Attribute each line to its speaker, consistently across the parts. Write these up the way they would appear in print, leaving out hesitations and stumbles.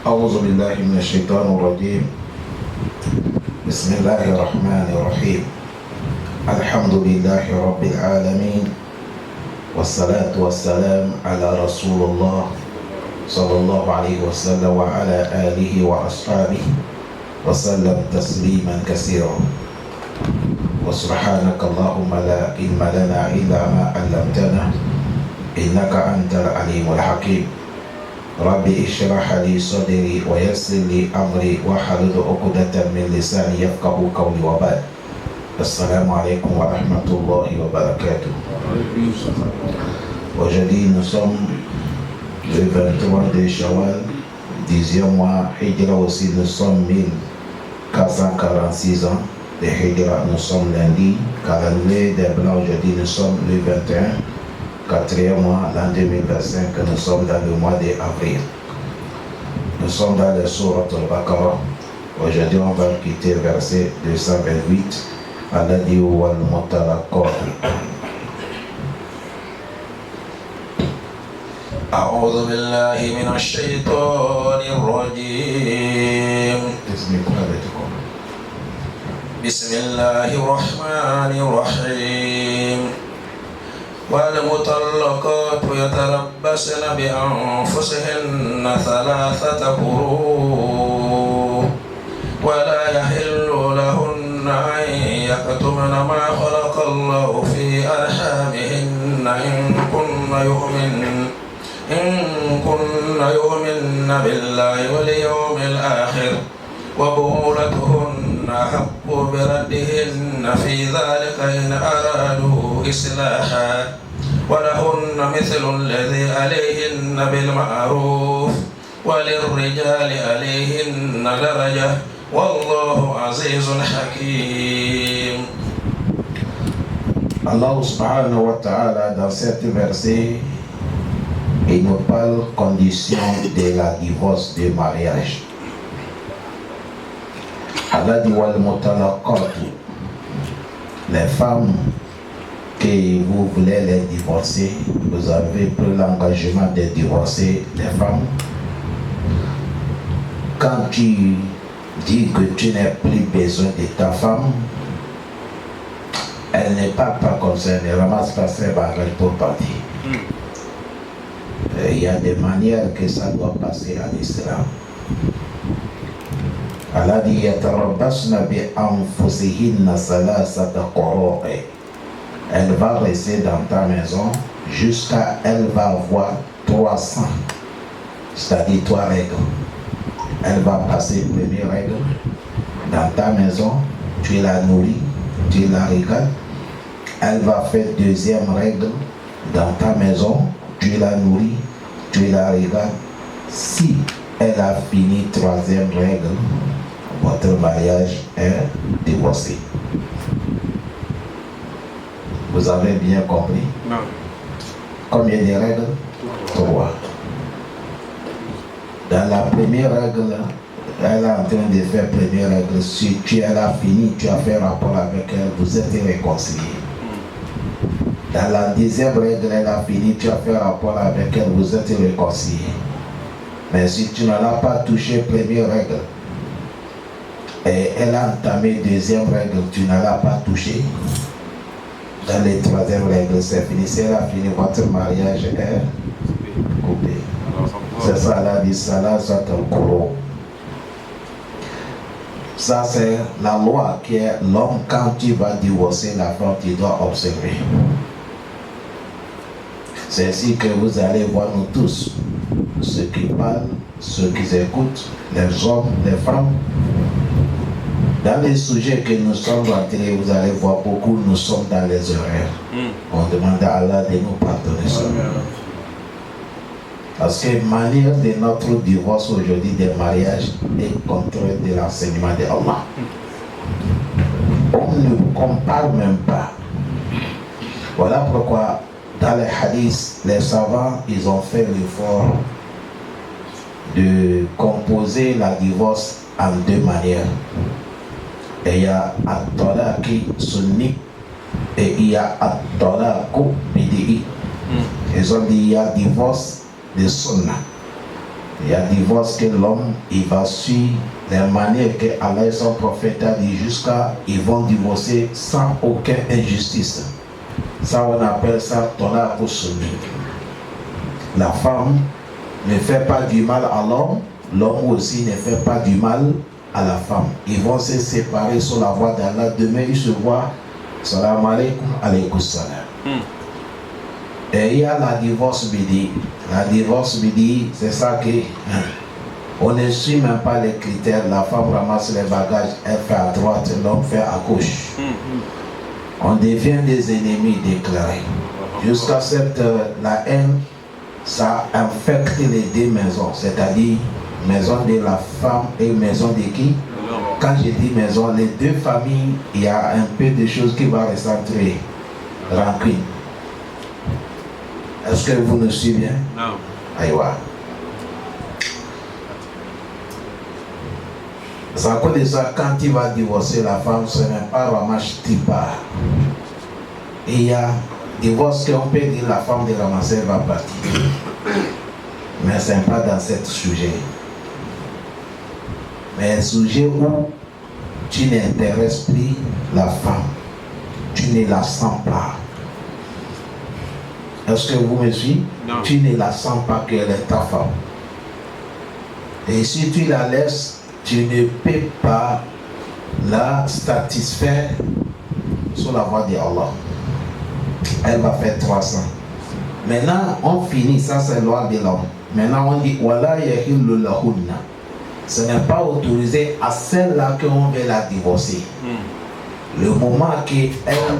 Speaker 1: أعوذ بالله من الشيطان الرجيم. بسم الله الرحمن الرحيم. الحمد لله رب العالمين، والصلاة والسلام على رسول الله صلى الله عليه وسلم وعلى آله وأصحابه وسلم تسليما كثيرا. وسبحانك اللهم لا علم لنا إلا ما علمتنا إنك أنت العليم الحكيم. ربي اشرح لي صدري ويسر لي أمري واحلل عقدة من لساني يفقهوا قولي وبعد. السلام عليكم ورحمة الله وبركاته. Aujourd'hui nous sommes le 23 de Shawwal, 10e mois, Hijra aussi nous sommes 1446 ans de Hijra, nous sommes lundi, calendrier des blancs aujourd'hui nous sommes le 21, 4e mois, l'an 2025, nous sommes dans le mois d'avril. Nous sommes dans le Sourate al-Baqarah. Aujourd'hui on va quitter verset 228. Allah dit wal mutalaqat.
Speaker 2: أعوذ بالله من الشيطان الرجيم. بسم الله الرحمن الرحيم. والمطلقات يتربصن بأنفسهن ثلاثة قروء ولا يحل لهن أن يكتمن ما خلق الله في أرحامهن إن كن يؤمن بالله واليوم الآخر وبعولتهن أحق بردهن في ذلك إن أرادوا إصلاحا ولهن مثل الذي عليهن بالمعروف وللرجال عليهن درجة والله عزيز حكيم.
Speaker 1: Allah subhanahu wa ta'ala dans cet verset il nous parle condition de la divorce de mariage. Allah dit wal mutalaqat, les femmes que vous voulez les divorcer, vous avez pris l'engagement de divorcer les femmes. Quand tu dis que tu n'as plus besoin de ta femme, elle n'est pas concernée, ramasse pas ses bagages pour partir. Il y a des manières que ça doit passer à l'islam. Allah dit yatarabbasna bi anfusihinna salasata quru'. Elle va rester dans ta maison jusqu'à elle va avoir 300, c'est-à-dire 3 règles. Elle va passer première règle dans ta maison, tu la nourris, tu la régales. Elle va faire deuxième règle dans ta maison, tu la nourris, tu la régales. Si elle a fini troisième règle, votre mariage est divorcé. Vous avez bien compris?
Speaker 2: Non.
Speaker 1: Combien de règles? 3. Dans la première règle, elle est en train de faire première règle. Si elle a fini, tu as fait rapport avec elle, vous êtes réconciliés. Dans la deuxième règle, elle a fini, tu as fait rapport avec elle, vous êtes réconciliés. Mais si tu n'en as pas touché première règle, et elle a entamé deuxième règle, tu n'en as pas touché, dans les troisième règles, c'est fini. Si elle a fini, votre mariage est coupé. C'est ça, la dit ça, ça te court. Ça, c'est la loi qui est l'homme, quand tu vas divorcer la femme, tu dois observer. C'est ainsi que vous allez voir nous tous, ceux qui parlent, ceux qui écoutent, les hommes, les femmes. Dans les sujets que nous sommes rentrés, vous allez voir beaucoup, nous sommes dans les erreurs. On demande à Allah de nous pardonner ça. Parce que la manière de notre divorce aujourd'hui des mariages est contraire de l'enseignement de Allah. On ne compare même pas. Voilà pourquoi dans les hadiths, les savants, ils ont fait l'effort de composer la divorce en 2 manières. Et il y a at-talaqi sunni et il y a at-talaqu bid'i. Ils ont dit il y a divorce de sunna. Il y a divorce que l'homme, il va suivre les manières que Allah et son prophète a dit jusqu'à ils vont divorcer sans aucune injustice. Ça, on appelle ça Tola Kosumi. La femme ne fait pas du mal à l'homme, l'homme aussi ne fait pas du mal à la femme. Ils vont se séparer sur la voie d'Allah. Demain, ils se voient. Salam alaikum, alaikum salam. Et il y a la divorce bidi. La divorce bidi, c'est ça que on ne suit même pas les critères. La femme ramasse les bagages, elle fait à droite, l'homme fait à gauche. On devient des ennemis déclarés. Jusqu'à cette la haine, ça infecte les deux maisons, c'est-à-dire maison de la femme et maison de qui? Quand je dis maison, les deux familles, il y a un peu de choses qui vont recentrer. Rancune. Est-ce que vous nous suivez bien?
Speaker 3: Non.
Speaker 1: Aïwa. Ça cause de ça, quand il va divorcer la femme, ce n'est pas Ramash Tipa. Et il y a divorce qu'on peut dire la femme de ramasser va partir. Mais ce n'est pas dans ce sujet. Mais un sujet où tu n'intéresses plus la femme, tu ne la sens pas. Est-ce que vous me suivez?
Speaker 3: Non.
Speaker 1: Tu ne la sens pas qu'elle est ta femme. Et si tu la laisses, tu ne peux pas la satisfaire sur la voie de Allah. Elle va faire 300. Maintenant, on finit, ça c'est la loi de l'homme. Maintenant, on dit, Wala yahillu lahunna. Ce n'est pas autorisé à celle-là qu'on veut la divorcer. Le moment qu'elle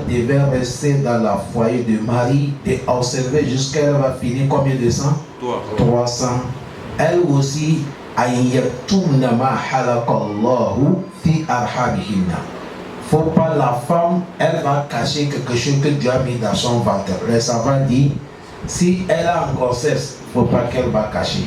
Speaker 1: devait rester dans la foyer de mari, d'observer jusqu'à elle va finir combien de sang? 300. Elle aussi, ayyaktumna ma halakallahu fi arhamihinna. Faut pas la femme, elle va cacher quelque chose que Dieu a mis dans son ventre. Le savant dit, si elle a en grossesse, faut pas qu'elle va cacher.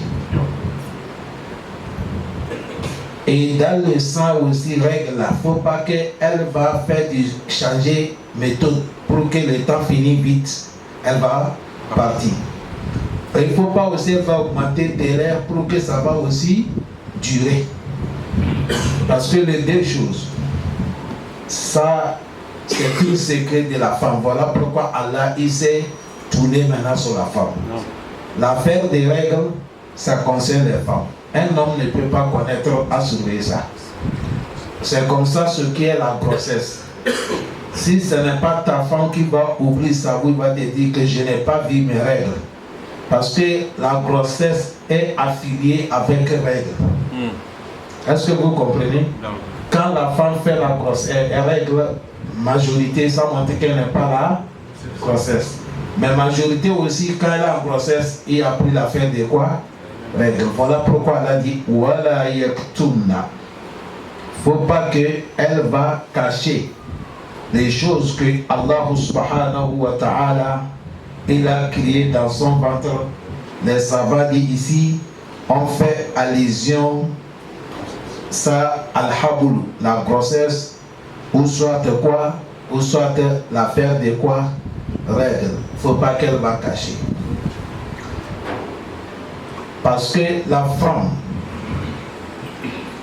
Speaker 1: Et dans le sang aussi, règle là, faut pas qu'elle va faire changer méthode pour que le temps finisse vite. Elle va partir. Et il ne faut pas aussi, elle va augmenter de l'air pour que ça va aussi durer. Parce que les deux choses, ça, c'est tout le secret de la femme. Voilà pourquoi Allah, il s'est tourné maintenant sur la femme. L'affaire des règles, ça concerne les femmes. Un homme ne peut pas connaître à surveiller ça. C'est comme ça ce qui est la grossesse. Si ce n'est pas ta femme qui va ouvrir sa bouche, va te dire que je n'ai pas vu mes règles. Parce que la grossesse est affiliée avec règles. Est-ce que vous comprenez?
Speaker 3: Non.
Speaker 1: Quand la femme fait la grossesse, elle règle majorité, ça montre qu'elle n'est pas la grossesse. Mais majorité aussi, quand elle a la grossesse, il a pris l'affaire de quoi? Règle. Voilà pourquoi elle a dit Wala yaktumna. Faut pas qu'elle va cacher les choses que Allah subhanahu wa ta'ala il a créées dans son ventre. Les savants disent ici, on fait allusion ça al-habul, la grossesse, ou soit quoi, ou soit l'affaire de quoi, règle. Faut pas qu'elle va cacher. Parce que la femme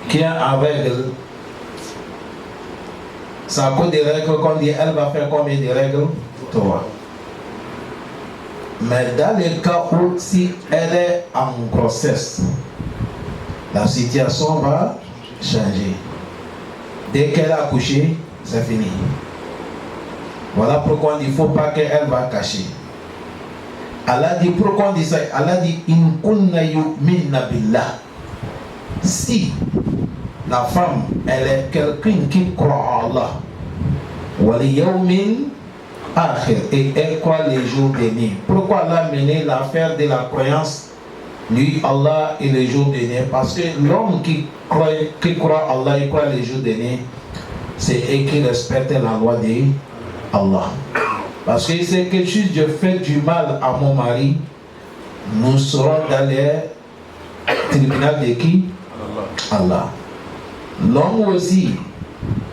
Speaker 1: qui est en règle, ça cause des règles qu'on dit, elle va faire combien de règles? 3. Mais dans le cas où si elle est en grossesse, la situation va changer. Dès qu'elle a accouché, c'est fini. Voilà pourquoi il ne faut pas qu'elle va cacher. Allah dit, pourquoi on dit ça? Allah dit, in kunna yu'minna billah. Si la femme, elle est quelqu'un qui croit à Allah, wal yawmin akhir, et elle croit les jours derniers. Pourquoi Allah a mené l'affaire de la croyance, lui, Allah et les jours derniers? Parce que l'homme qui croit Allah, il croit les jours derniers, c'est et qui respecte la loi de Allah. Parce que c'est que si je fais du mal à mon mari, nous serons dans les tribunaux de qui? Allah. L'homme aussi,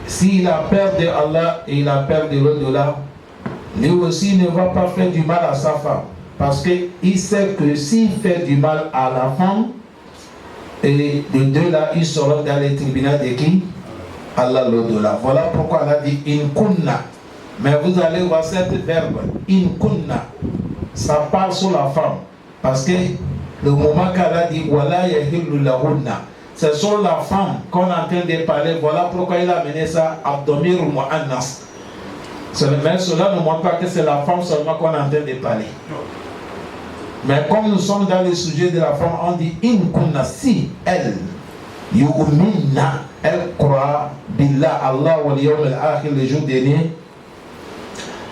Speaker 1: s'il a peur de Allah et il a peur de l'au-delà, lui aussi ne va pas faire du mal à sa femme. Parce qu'il sait que s'il fait du mal à la femme, Et les deux là, ils seront dans les tribunaux de qui? Allah l'au-delà. Voilà pourquoi Allah dit in kunna. Mais vous allez voir cette verbe in kunna. Ça parle sur la femme. Parce que le moment qu'Allah dit wala yahillu lahunna, c'est sur la femme qu'on est en train de parler. Voilà pourquoi il a amené ça abdomir mu'annas. Mais cela ne montre pas que c'est la femme seulement qu'on est en train de parler. Mais comme nous sommes dans le sujet de la femme, on dit in kunna, si elle yu'minna, elle croit billah Allah wal yawm al-akhir, le jour dernier,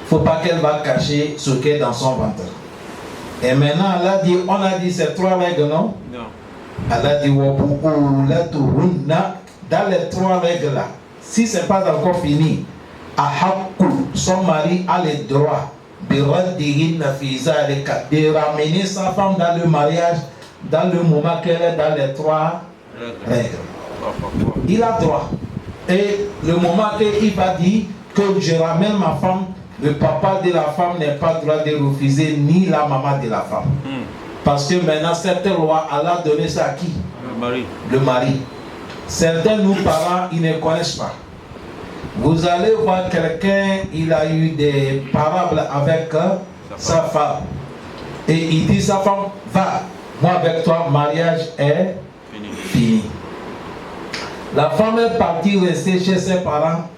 Speaker 1: faut pas qu'elle va cacher ce qu'elle est dans son ventre. Et maintenant Allah dit, on a dit ces trois règles, non? Non. Allah dit wa bu'ulatuhunna, dans les trois règles là, si c'est pas encore fini, ahakku, son mari a le droit de ramener sa femme dans le mariage dans le moment qu'elle est dans les trois règles. Il a droit. Et le moment qu'il va dire que je ramène ma femme, le papa de la femme n'a pas le droit de refuser, ni la maman de la femme. Parce que maintenant, cette loi, Allah a donné ça à qui? Le mari. Certains, nous parents, ils ne connaissent pas. Vous allez voir quelqu'un, il a eu des parables avec sa femme. Et il dit sa femme, va, moi avec toi, mariage est fini. La femme est partie rester chez ses parents.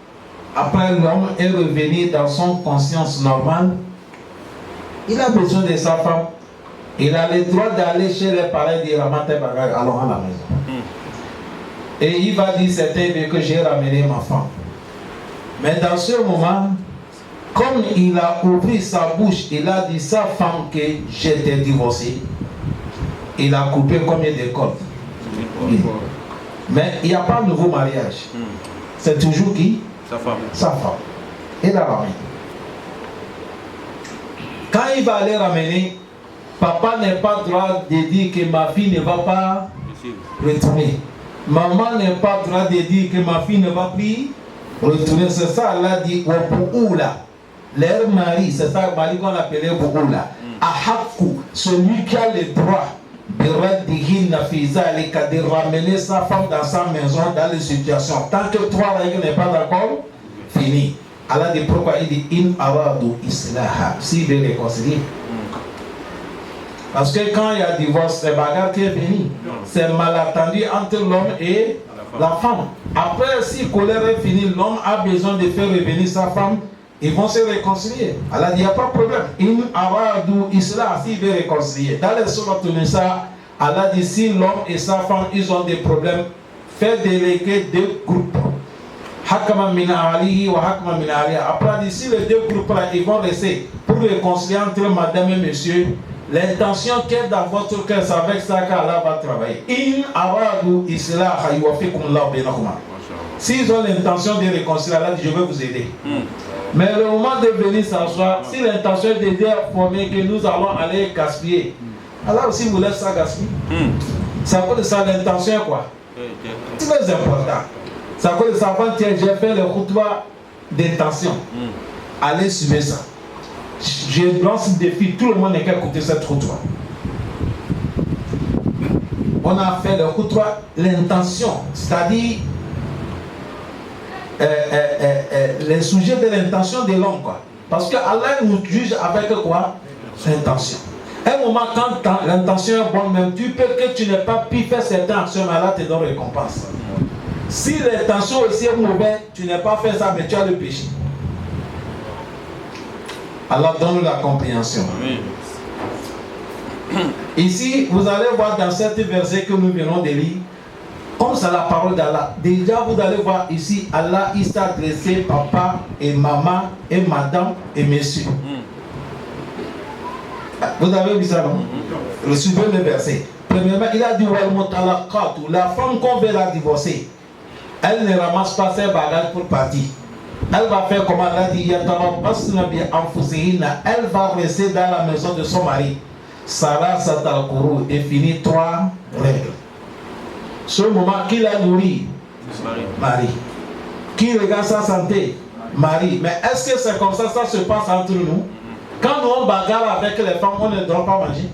Speaker 1: Après, l'homme est revenu dans son conscience normale. Il a besoin de sa femme. Il a le droit d'aller chez les parents et dire, ramène tes bagages, allons à la maison. Et il va dire, c'était que j'ai ramené ma femme. Mais dans ce moment, comme il a ouvert sa bouche, il a dit sa femme que j'étais divorcé. Il a coupé combien de cordes? Mais il n'y a pas de nouveau mariage. C'est toujours qui? Sa femme. Sa femme. Il la ramène. Quand il va aller ramener, papa n'a pas le droit de dire que ma fille ne va pas retourner. Maman n'a pas le droit de dire que ma fille ne va plus retourner. C'est ça, Allah dit, leur mari, c'est ça le mari qu'on appelait Bououla. Ahaku, celui qui a le droit de ramener sa femme dans sa maison, dans les situations. Tant que trois règles n'est pas d'accord, fini. Allah dit pourquoi il dit in aradu islaha, s'il veut réconcilier. Parce que quand il y a divorce, c'est bagarre qui est fini. C'est malentendu entre l'homme et la femme. Après, si colère est finie, l'homme a besoin de faire revenir sa femme, ils vont se réconcilier. Allah dit, il n'y a pas de problème. In aradu islah, s'il veut réconcilier. Dans les sourates Nisa, Allah dit, si l'homme et sa femme, ils ont des problèmes, faites déléguer deux groupes. Hakama min alihi wa hakama min aliha. Après, si les deux groupes-là, ils vont rester pour réconcilier entre madame et monsieur, l'intention qui est dans votre cœur, c'est avec ça qu'Allah va travailler. In aradu islah yuwaffikum Allah bainakuma. S'ils ont l'intention de réconcilier, Allah dit, je vais vous aider. Mais le moment de venir s'asseoir, si l'intention est d'aider à former que nous allons aller gaspiller, Allah aussi vous laisse ça gaspiller. C'est à cause de ça, l'intention est quoi? Très important. C'est à cause de ça, quand j'ai fait le khutbah d'intention, allez suivre ça. Je lance un défi, tout le monde n'est qu'à écouter cette khutbah. On a fait le khutbah, l'intention, c'est-à-dire les sujets de l'intention de l'homme, quoi. Parce que Allah nous juge avec quoi? L'intention. À un moment, quand l'intention est bonne, même tu peux que tu n'aies pas pu faire cette action, mais Allah te donne récompense. Si l'intention aussi est mauvaise, tu n'as pas fait ça, mais tu as le péché. Allah donne la compréhension. Ici, vous allez voir dans cet verset que nous venons de lire, comme c'est la parole d'Allah, déjà vous allez voir ici, Allah il s'est adressé papa et maman et madame et monsieur. Vous avez vu ça, non? Suivez le verset. Premièrement, il a dit la femme qu'on veut la divorcer, elle ne ramasse pas ses bagages pour partir. Elle va faire comme Allah dit, elle va rester dans la maison de son mari. Sarah Satalkourou et finit 3 règles. Ce moment, qui l'a nourri? Marie. Qui regarde sa santé? Marie. Mais est-ce que c'est comme ça se passe entre nous? Quand nous on bagarre avec les femmes, on ne doit pas manger.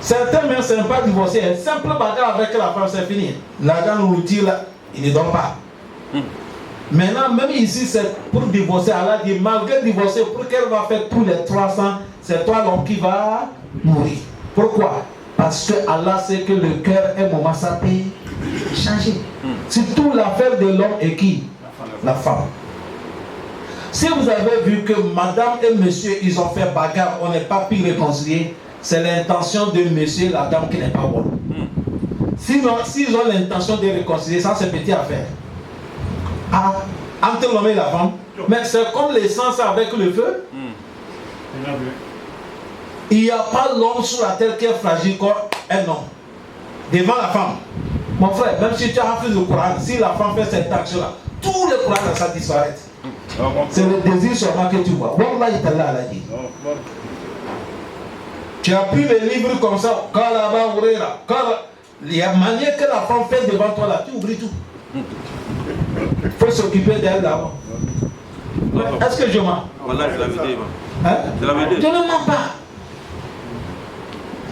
Speaker 3: Certains même ne sont pas divorcés. Un simple bagarre avec la femme, c'est fini. L'argent nous retire là, il ne donne pas. Maintenant, même ici, c'est pour divorcer. Allah dit, malgré divorcer, pour qu'elle va faire tous les 300, c'est toi l'homme qui va mourir. Pourquoi? Parce que Allah sait que le cœur, un moment, ça peut changer. Surtout l'affaire de l'homme et qui? La femme. Si vous avez vu que madame et monsieur, ils ont fait bagarre, on n'est pas pu réconcilier, c'est l'intention de monsieur et la dame qui n'est pas bonne. Sinon, s'ils ont l'intention de réconcilier, ça c'est petite affaire. Ah, entre l'homme et la femme. Mais c'est comme l'essence avec le feu. Il n'y a pas l'homme sur la terre qui est fragile comme un homme. Devant la femme. Mon frère, même si tu as fait le Coran, si la femme fait cette action-là, tous les Corans, ça disparaît. C'est le désir seulement que tu vois. Wallah, il t'a dit. Tu as pris les livres comme ça, il y a manière que la femme fait devant toi là, tu oublies tout. Il faut s'occuper d'elle d'abord. Est-ce que je mens?
Speaker 4: Voilà, je l'avais dit.
Speaker 3: Hein?
Speaker 4: Je l'avais dit.
Speaker 3: Je ne mens pas.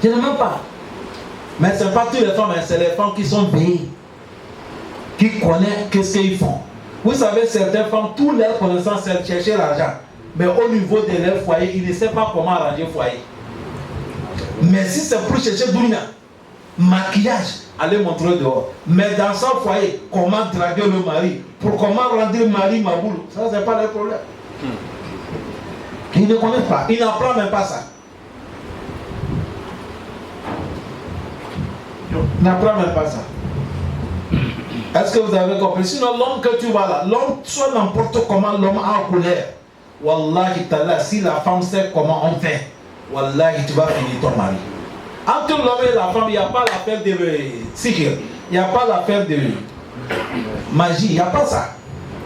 Speaker 3: Je ne mens pas. Mais ce n'est pas toutes les femmes, c'est les femmes qui sont veillées, qui connaissent qu'est-ce qu'ils font. Vous savez, certaines femmes, toutes leurs connaissances, c'est chercher l'argent. Mais au niveau de leur foyer, ils ne savent pas comment arranger le foyer. Mais si c'est pour chercher Dounia, maquillage, allez montrer dehors. Mais dans son foyer, comment draguer le mari, pour comment rendre le mari ma boule, ça c'est pas leur problème. Ils ne connaissent pas, ils n'apprennent même pas ça. Ils n'apprennent même pas ça. Est-ce que vous avez compris? Sinon l'homme que tu vois là, l'homme, soit n'importe comment l'homme a en colère. Wallahi ta'ala, si la femme sait comment on fait, wallahi tu vas finir ton mari. Entre l'homme et la femme, il n'y a pas l'affaire de sihir, il n'y a pas l'affaire de magie, il n'y a pas ça.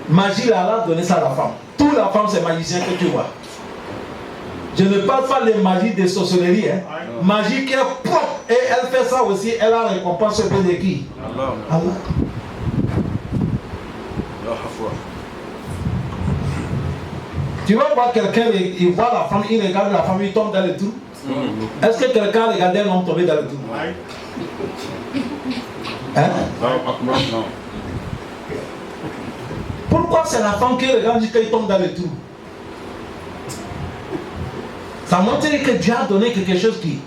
Speaker 3: Magie, Allah a donné ça à la femme. Toute la femme, c'est magicien que tu vois. Je ne parle pas de magie de sorcellerie, hein. Magie qui est propre. Et elle fait ça aussi, elle a récompense auprès de qui? Allah. Tu vas voir quelqu'un, il voit la femme, il regarde la femme, il tombe dans le trou. Est-ce que quelqu'un regardait un homme tomber dans le trou? Hein? Non. Pourquoi c'est la femme qui regarde jusqu'à il tombe dans le trou? Ça montre que Dieu a donné quelque chose qui...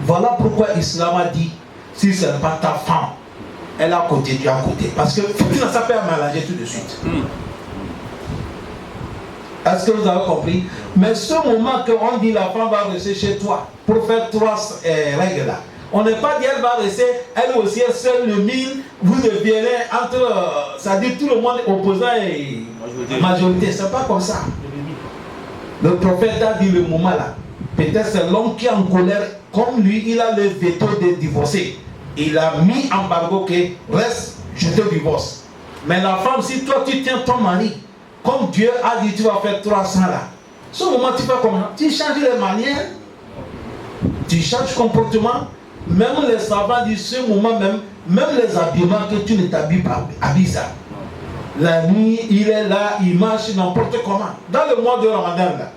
Speaker 3: Voilà pourquoi l'islam a dit, si ce n'est pas ta femme, elle est à côté, Dieu à côté. Parce que ça peut mélanger tout de suite. Est-ce que vous avez compris? Mais ce moment qu'on dit la femme va rester chez toi pour faire 3 règles là, on n'est pas dit elle va rester, elle aussi est seule le mille, vous deviendrez entre, ça dit tout le monde opposant et majorité. C'est pas comme ça. Le prophète a dit le moment là, peut-être c'est l'homme qui est en colère, comme lui il a le veto de divorcer. Il a mis embargo que reste, je te divorce. Mais la femme, si toi tu tiens ton mari, comme Dieu a dit tu vas faire 300 là, ce moment tu fais comment? Tu changes les manières, tu changes le comportement. Même les savants disent ce moment même les habillements que tu ne t'habilles pas, habille ça. La nuit, il est là, il marche n'importe comment. Dans le mois de Ramadan là,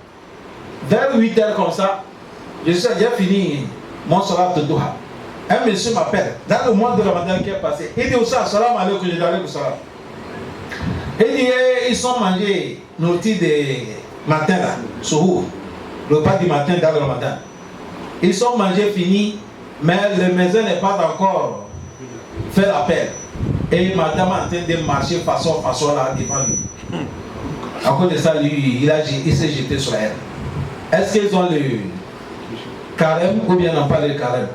Speaker 3: vers 8h comme ça, j'ai fini mon salat de Doha. Un monsieur m'appelle, dans le mois de Ramadan qui est passé, il dit aussi salam alaikum, je dis alaikum salam. Il dit, ils sont mangés nourriture de matin là, sourd, le repas du matin dans le Ramadan. Ils sont mangés finis, mais le maison n'est pas encore fait l'appel. Et madame est en train de marcher façon là devant lui. À cause de ça, lui, il s'est jeté sur elle. Est-ce qu'ils ont le carême ou bien n'ont pas le carême?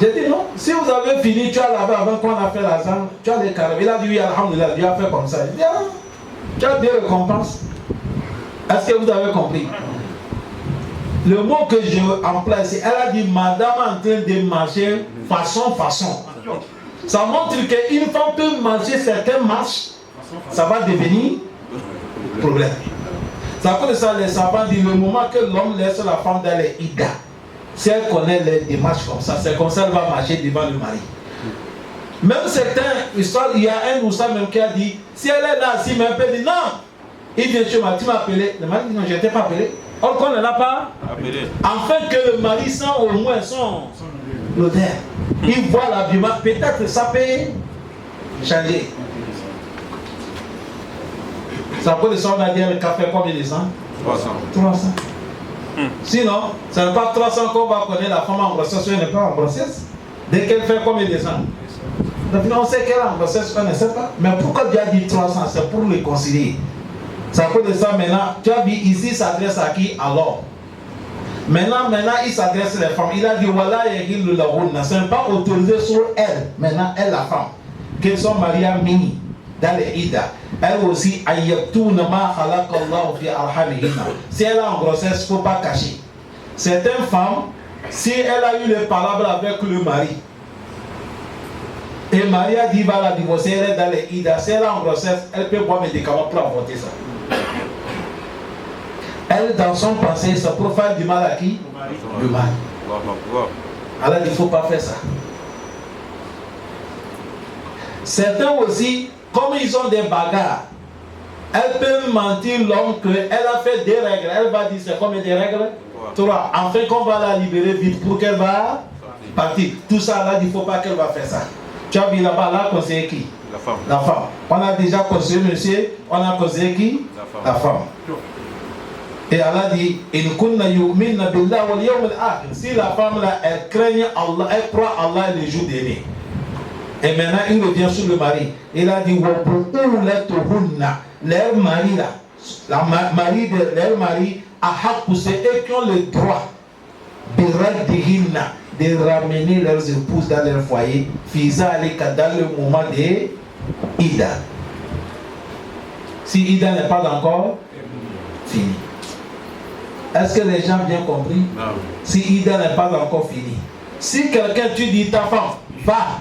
Speaker 3: J'ai dit non, si vous avez fini, tu as lavé avant qu'on a fait l'argent, tu as le carême. Il a dit oui, alhamdoulilah, Dieu a fait comme ça. Il dit, ah, tu as des récompenses. Est-ce que vous avez compris? Le mot que je emploie ici, elle a dit madame est en train de marcher façon. Ça montre qu'une femme peut manger certaines marches, ça va devenir problème. C'est à cause de ça les savants disent le moment que l'homme laisse la femme dans les ida, si elle connaît les démarches comme ça, c'est comme ça qu'elle va marcher devant le mari. Même certains histoires, il y a un oustaz même qui a dit, si elle est là, si elle peut dire non, il vient chez moi, tu m'as appelé. Le mari dit non, je ne t'ai pas appelé. Or qu'on ne l'a pas
Speaker 2: appelé.
Speaker 3: afin que le mari sent au moins son l'odeur. Il voit l'habillement, peut-être ça peut changer. Ça peut descendre, on a dit le café combien de sang?
Speaker 2: 300.
Speaker 3: 300. Sinon, ce n'est pas 300 qu'on va connaître la femme en grossesse, elle n'est pas en grossesse. Dès qu'elle fait combien de sang? Donc on sait qu'elle est en grossesse, on ne sait pas. Mais pourquoi Dieu a dit 300? C'est pour le concilier. Ça peut descendre maintenant. Tu as vu ici, il s'adresse à qui? Alors. Maintenant, il s'adresse aux femmes. Il a dit voilà, ce n'est pas autorisé sur elle. Maintenant, elle, la femme. Qu'elles sont mariées mini dans les Ida. Elle aussi, si elle est en grossesse, il ne faut pas cacher. Certaines femmes, si elle a eu les parables avec le mari, et le mari a dit va la divorcer, elle est dans les Ida. Si elle est en grossesse, elle peut boire des médicaments pour avorter ça. Elle, dans son pensée, ça pour faire du mal à qui? Le mari. Alors, il ne faut pas faire ça. Certains aussi, comme ils ont des bagarres, elle peut mentir l'homme qu'elle a fait des règles. Elle va dire c'est combien de règles? 3. Enfin qu'on va la libérer vite pour qu'elle va partir. Tout ça là, il ne faut pas qu'elle va faire ça. Tu as vu là-bas, là, conseiller qui?
Speaker 2: La femme.
Speaker 3: La femme. On a déjà conseillé monsieur, on a conseillé qui? La femme. Et Allah dit, si la femme là, elle craigne Allah, elle croit Allah le jour dernier. Et maintenant, il revient sur le mari. Il a dit, leur mari là, leur mari a c'est eux qui ont le droit de ramener leurs épouses dans leur foyer, dans le moment de Ida. Si Ida n'est pas encore fini. Est-ce que les gens ont bien compris? Non. Si Ida n'est pas encore fini. Si quelqu'un, tu dis ta femme, va,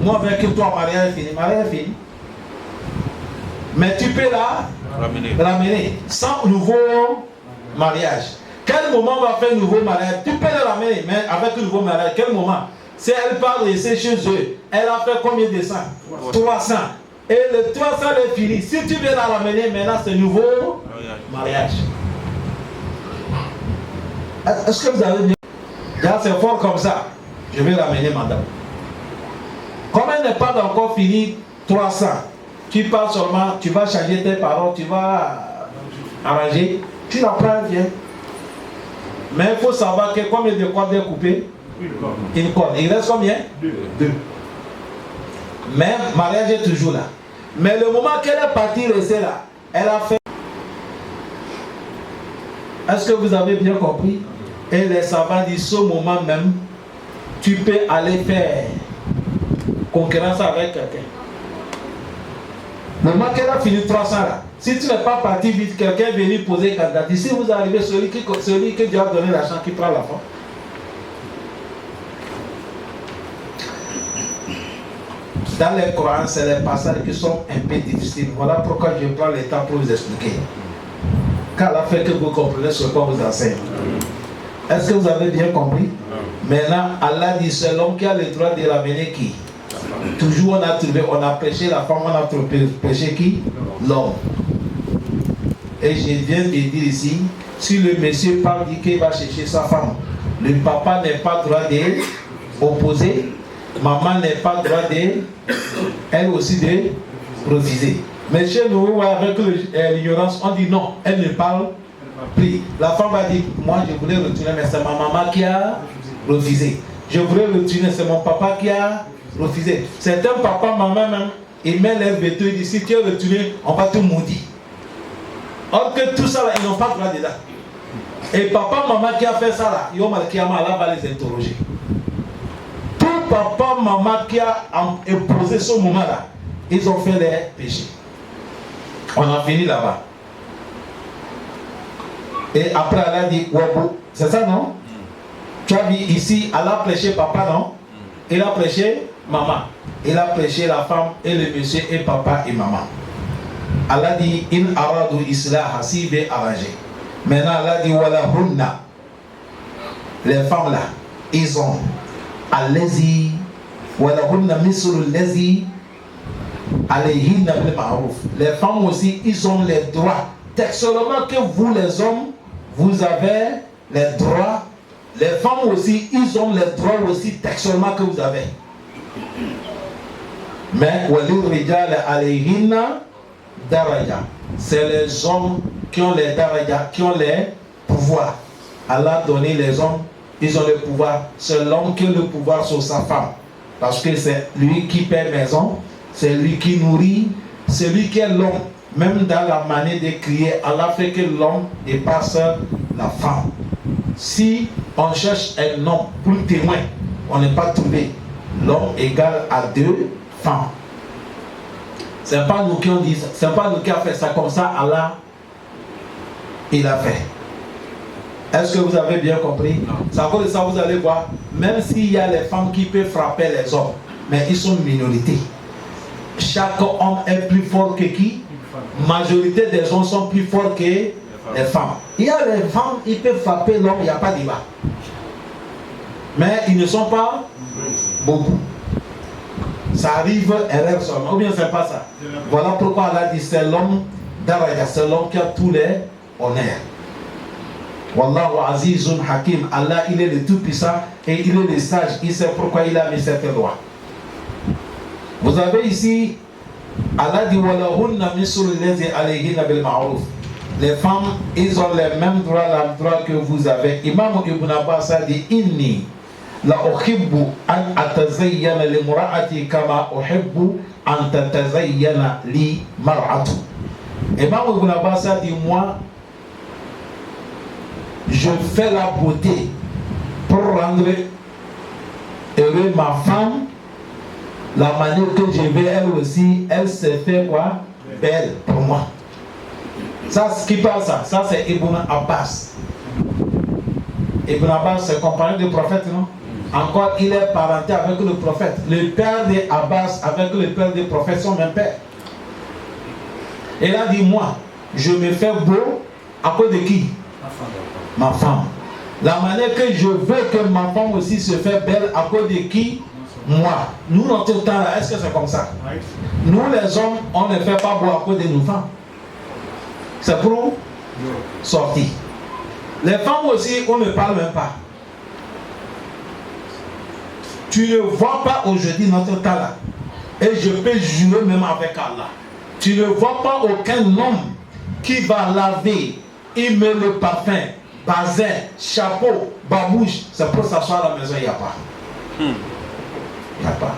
Speaker 3: moi avec toi, mariage est fini. Mais tu peux la ramener sans nouveau mariage. Quel moment on va faire nouveau mariage? Tu peux la ramener, mais avec un nouveau mariage, quel moment? Si elle part de rester chez eux, elle a fait combien de sang? 300. Et le 300 est fini. Si tu veux la ramener, maintenant c'est nouveau mariage. Est-ce que vous avez bien? Là, c'est fort comme ça. Je vais ramener madame. Comme elle n'est pas encore finie, 300. Tu parles seulement, tu vas changer tes paroles, tu vas arranger. Tu la prends, viens. Mais il faut savoir que combien de cordes est coupé? Une corde. Il reste combien? 2. Mais le mariage est toujours là. Mais le moment qu'elle est partie rester là, elle a fait. Est-ce que vous avez bien compris? Et les savants disent, ce moment même, tu peux aller faire concurrence avec quelqu'un. Le moment qu'elle a fini 300 là, si tu n'es pas parti vite, quelqu'un est venu poser candidature. Si vous arrivez, celui que Dieu a donné l'argent qui prend la femme. Dans les Corans, c'est les passages qui sont un peu difficiles. Voilà pourquoi je prends le temps pour vous expliquer. Car la fait que vous comprenez ce qu'on vous enseigne. Est-ce que vous avez bien compris? Maintenant, Allah dit c'est l'homme qui a le droit de ramener qui? Toujours on a prêché la femme, on a prêché qui? L'homme. Et je viens de dire ici, si le monsieur parle, dit qu'il va chercher sa femme, le papa n'est pas droit d'opposer, maman n'est pas droit elle aussi de refuser. Mais chez nous, avec l'ignorance, on dit non, elle ne parle plus. La femme va dire, moi je voulais retourner, mais c'est ma maman qui a refusé. Je voulais retourner, c'est mon papa qui a refusé. Certains papas, maman même, ils mettent leurs vêtements, ils disent, si tu es retourné, on va te maudire. Or que tout ça, là, ils n'ont pas le droit de là. Et papa, maman qui a fait ça, là, Allah va les interroger. Tout papa, maman qui a imposé ce moment-là, ils ont fait des péchés. On a fini là-bas. Et après, Allah dit, c'est ça, non? Tu as vu ici, Allah a prêché papa, non? Il a prêché maman. Il a prêché la femme et le monsieur et papa et maman. Allah dit, in aradu islah, si veut arranger. Maintenant, Allah dit, wala hunna. Les femmes là, ils ont allazi, wala hunna misru allazi, alayhinna bil ma'ruf. Les femmes aussi, ils ont les droits. Textuellement que vous les hommes, vous avez les droits. Les femmes aussi, ils ont les droits aussi textuellement que vous avez. Mais c'est les hommes qui ont les daraja, qui ont les pouvoirs. Allah a donné les hommes, ils ont le pouvoir. C'est l'homme qui a le pouvoir sur sa femme. Parce que c'est lui qui paie maison, c'est lui qui nourrit, c'est lui qui est l'homme. Même dans la manière de crier, Allah fait que l'homme dépasse la femme. Si on cherche un homme pour témoin, on n'est pas trouvé. L'homme égale à 2 femmes. C'est pas nous qui on dit ça, c'est pas nous qui a fait ça comme ça, Allah, il a fait. Est-ce que vous avez bien compris? C'est à cause de ça, vous allez voir, même s'il y a les femmes qui peuvent frapper les hommes, mais ils sont une minorité. Chaque homme est plus fort que qui? Majorité des hommes sont plus forts que les femmes. Il y a les femmes, ils peuvent frapper l'homme, il n'y a pas de débat. Mais ils ne sont pas beaucoup. Ça arrive, erreur seulement. Ou bien c'est pas ça. Voilà pourquoi Allah dit c'est l'homme d'Araya, c'est l'homme qui a tous les honneurs. Wallahu azizun hakim. Allah, il est le tout puissant et il est le sage. Il sait pourquoi il a mis cette loi. Vous avez ici, Allah dit walahunna mislu allazi alayhinna bil ma'ruf. Les femmes, ils ont les mêmes droits que vous avez. Imam Ibn Abbas a dit inni la uhibbu an atazayyana li mura'ati kama uhibbu an tatazayyana li mar'atu. Imam Ibn Abbas a dit moi je fais la beauté pour rendre heureux ma femme, la manière que je vais elle aussi, elle se fait quoi? Belle pour moi. Ça, ce qui parle ça c'est Ibn Abbas. Ibn Abbas, c'est compagnon du prophète, non? Encore, il est parenté avec le prophète. Le père de Abbas avec le père du prophète sont même père. Et là, dit moi, je me fais beau à cause de qui? Ma femme. La manière que je veux que ma femme aussi se fait belle à cause de qui? Moi. Nous, notre temps là, est-ce que c'est comme ça? Nous, les hommes, on ne fait pas beau à cause de nos femmes. C'est pour sortir. Les femmes aussi, on ne parle même pas. Tu ne vois pas aujourd'hui notre temps là. Et je peux jurer même avec Allah. Tu ne vois pas aucun homme qui va laver, il met le parfum, bazin, chapeau, babouche. C'est pour s'asseoir à la maison, il n'y a pas. Il n'y a pas.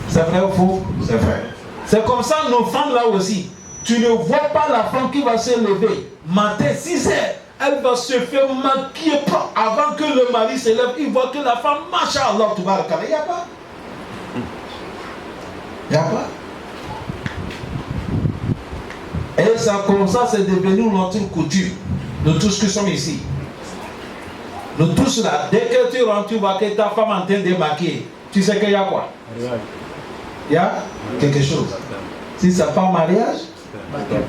Speaker 3: C'est vrai ou faux? C'est vrai. C'est comme ça nos femmes là aussi. Tu ne vois pas la femme qui va se lever matin 6 heures. Elle va se faire maquiller avant que le mari se lève. Il voit que la femme, machallah, tu vas regarder. Il n'y a pas. Il n'y a pas. Et ça, comme ça, c'est devenu notre coutume. Nous tous qui sommes ici. Nous tous là, dès que tu rentres, tu vois que ta femme est en train de maquiller. Tu sais qu'il y a quoi? Il y a quelque chose. Si ce n'est pas mariage,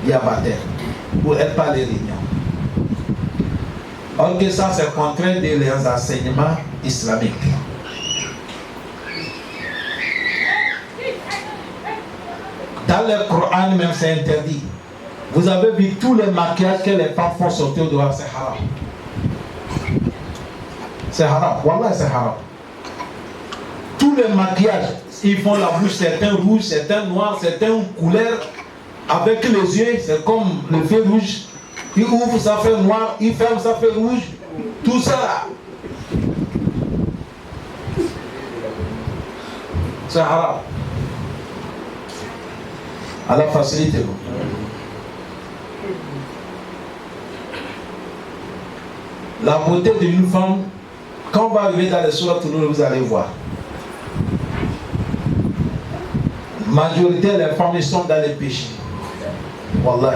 Speaker 3: il y a baptême. Pour être pas les réunions. Ok, ça c'est contraire de les enseignements islamiques. Dans le Coran même c'est interdit. Vous avez vu tous les maquillages que les femmes font sortir dehors, c'est haram. C'est haram, wallah c'est haram. Tous les maquillages, ils font la bouche, certains rouges, certains noirs, certains couleurs, avec les yeux, c'est comme le feu rouge. Il ouvre, ça fait noir, il ferme, ça fait rouge. Tout ça là. C'est haram. Allah facilite-vous. La beauté d'une femme, quand on va arriver dans les sourates, vous allez voir. Majorité des femmes sont dans les péchés. Wallah.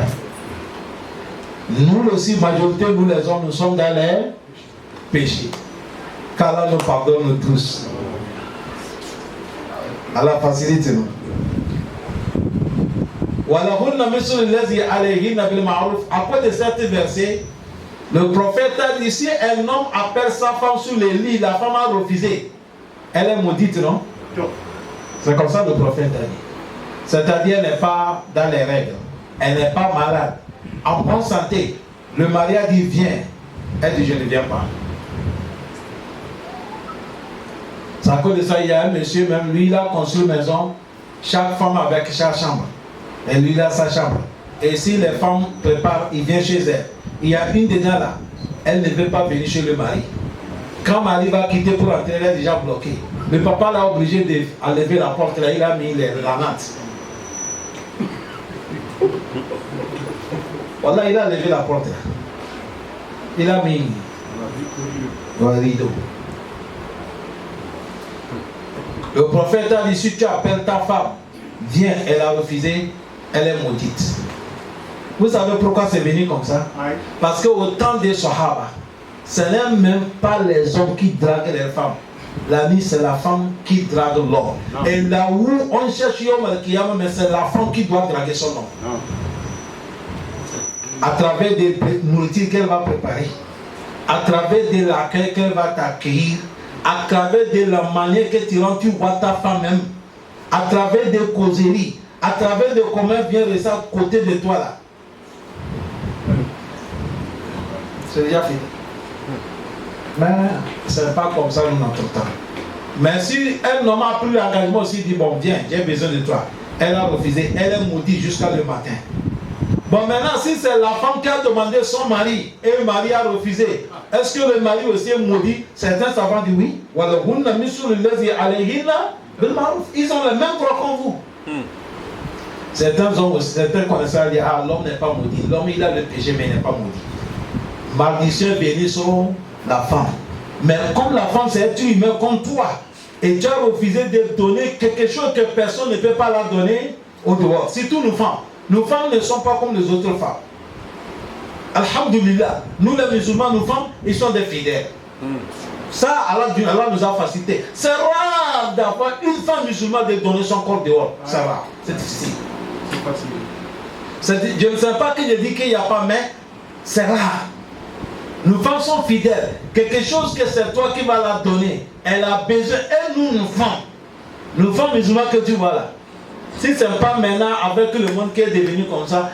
Speaker 3: Nous aussi, majorité, nous les hommes, nous sommes dans les péchés. Qu'Allah nous pardonne tous. Allah facilite nous. Après de cet verset, le prophète a dit si un homme appelle sa femme sur le lit, la femme a refusé. Elle est maudite, non? C'est comme ça le prophète a dit. C'est-à-dire elle n'est pas dans les règles. Elle n'est pas malade. en bonne santé. Le mari a dit viens. Elle dit je ne viens pas. C'est à cause de ça, il y a un monsieur, même lui, il a construit une maison, chaque femme avec sa chambre. Et lui, il a sa chambre. Et si les femmes préparent, il vient chez elle. Il y a une dedans là, elle ne veut pas venir chez le mari. Quand Marie va quitter pour entrer, elle est déjà bloquée. Le papa l'a obligé d'enlever la porte là, il a mis la natte. Voilà, il a levé la porte là. Il a mis le rideau. Le prophète a dit, si tu appelles ta femme, viens, elle a refusé, elle est maudite. Vous savez pourquoi c'est venu comme ça? Parce qu'au temps des Sahaba, ce n'est même pas les hommes qui draguent les femmes. La nuit, c'est la femme qui drague l'homme. Et là où on cherche Yom al-Kiyama, mais c'est la femme qui doit draguer son homme. À travers des nourritures qu'elle va préparer, à travers de l'accueil qu'elle va t'accueillir, à travers de la manière que tu vois ta femme même, à travers des causeries, à travers de comment elle vient rester à côté de toi là. C'est déjà fini. Mais ce n'est pas comme ça notre temps. Mais si un homme a pris l'engagement aussi, dit bon viens, j'ai besoin de toi. Elle a refusé, elle est maudite jusqu'à le matin. Bon maintenant si c'est la femme qui a demandé son mari et le mari a refusé, est-ce que le mari aussi est maudit? Certains savants disent oui. Ils ont le même droit que vous. Certains connaisseurs disent ah l'homme n'est pas maudit. L'homme il a le péché mais il n'est pas maudit. Maldition bénie sur la femme. Mais comme la femme c'est être humain comme toi, et tu as refusé de donner quelque chose que personne ne peut pas la donner au dehors. Surtout nous femmes. Nos femmes ne sont pas comme les autres femmes. Alhamdulillah, nous les musulmans, nos femmes, ils sont des fidèles. Ça, Allah nous a facilité. C'est rare d'avoir une femme musulmane de donner son corps dehors. C'est rare, c'est difficile. Je ne sais pas que je dis qu'il n'y a pas, mais c'est rare. Nos femmes sont fidèles. Quelque chose que c'est toi qui vas la donner. Elle a besoin. Et nous, nos femmes musulmanes que tu vois là. Si ce n'est pas maintenant avec le monde qui est devenu comme ça,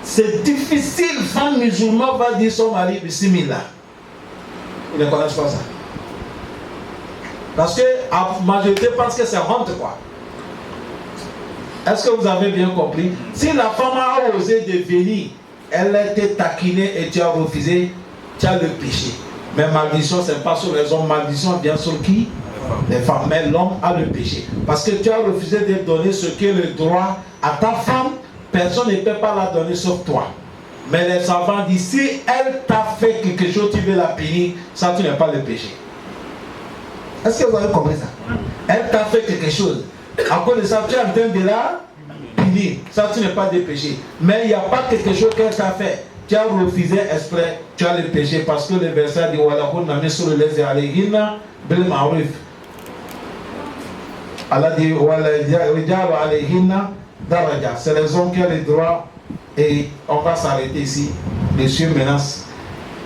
Speaker 3: c'est difficile. Femme musulmane va dire son mari bismillah. Ils ne connaissent pas ça. Parce que la majorité pense que c'est honte quoi. Est-ce que vous avez bien compris? Si la femme a osé de venir, elle a été taquinée et tu as refusé, tu as le péché. Mais maldition, ce n'est pas sur les hommes. Maldition vient sur qui? Les femmes. Mais l'homme a le péché. Parce que tu as refusé de donner ce qui est le droit à ta femme. Personne ne peut pas la donner sauf toi. Mais les savants disent, si elle t'a fait quelque chose, tu veux la punir, ça tu n'es pas le péché. Est-ce que vous avez compris ça? Elle t'a fait quelque chose. À cause de ça, tu es en train de la punir. Ça tu n'es pas de péché. Mais il n'y a pas quelque chose qu'elle t'a fait. Tu as refusé exprès, tu as le péché. Parce que le verset dit, Allah dit, c'est les hommes qui ont les droits. Et on va s'arrêter ici. Monsieur menace.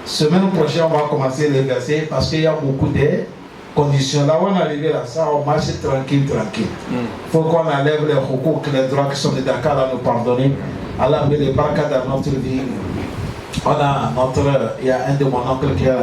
Speaker 3: Semaine prochaine, on va commencer les versets parce qu'il y a beaucoup de conditions. Là où on est arrivé là, ça, on marche tranquille. Il faut qu'on enlève les recours, les droits qui sont de Dakar à nous pardonner. Allah met les barcades dans notre vie. Il y a un de mon oncle qui a